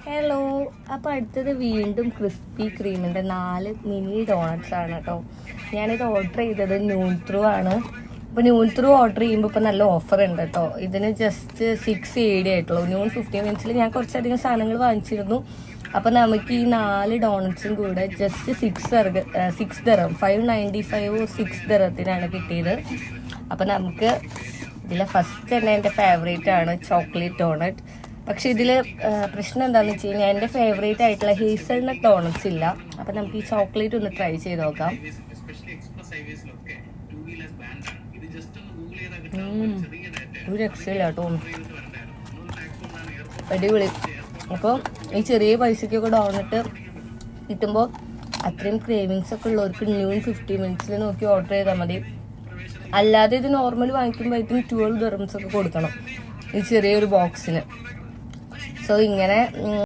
Hello, അപ്പോൾ അടുത്തത് വീണ്ടും ക്രിസ്പി ക്രീമിൻ്റെ 4 മിനി ഡോണറ്റ്സ് ആണ് കേട്ടോ. ഞാനിത് ഓർഡർ ചെയ്തത് ന്യൂൺ ത്രൂ ആണ്. അപ്പോൾ ന്യൂൺ ത്രൂ ഓർഡർ ചെയ്യുമ്പോൾ ഇപ്പോൾ നല്ല ഓഫർ ഉണ്ട് കേട്ടോ. ഇതിന് ജസ്റ്റ് 680 ആയിട്ടുള്ളൂ. ന്യൂൺ 15 മിനിറ്റ്സിൽ ഞാൻ കുറച്ചധികം സാധനങ്ങൾ വാങ്ങിച്ചിരുന്നു. അപ്പോൾ നമുക്ക് ഈ 4 ഡോണറ്റ്സും കൂടെ ജസ്റ്റ് 6 ദിറം 595 6 ദിറത്തിനാണ് കിട്ടിയത്. അപ്പോൾ നമുക്ക് ഇതിലെ ഫസ്റ്റ് തന്നെ എൻ്റെ ഫേവറേറ്റ് ആണ് ചോക്ലേറ്റ് ഡോണറ്റ്. പക്ഷെ ഇതിൽ പ്രശ്നം എന്താണെന്ന് വെച്ച് കഴിഞ്ഞാൽ എൻ്റെ ഫേവറേറ്റ് ആയിട്ടുള്ള ഹേസൽനട്ട് ഡോണറ്റ്സ് ഇല്ല. അപ്പം നമുക്ക് ഈ ചോക്ലേറ്റ് ഒന്ന് ട്രൈ ചെയ്ത് നോക്കാം. ഒരു രക്ഷയില്ല കേട്ടോ, അടിപൊളി. അപ്പോൾ ഈ ചെറിയ പൈസയ്ക്കൊക്കെ ഡോണറ്റ് കിട്ടുമ്പോൾ അത്രയും ക്രേവിങ്സ് ഒക്കെ ഉള്ളവർക്ക് ന്യൂൺ 15 മിനിറ്റ്സിൽ നോക്കി ഓർഡർ ചെയ്താൽ മതി. അല്ലാതെ ഇത് നോർമൽ വാങ്ങിക്കുമ്പോഴേക്കും 12 ദിറംസ് ഒക്കെ കൊടുക്കണം ഈ ചെറിയൊരു ബോക്സിന്. സോ ഇങ്ങനെ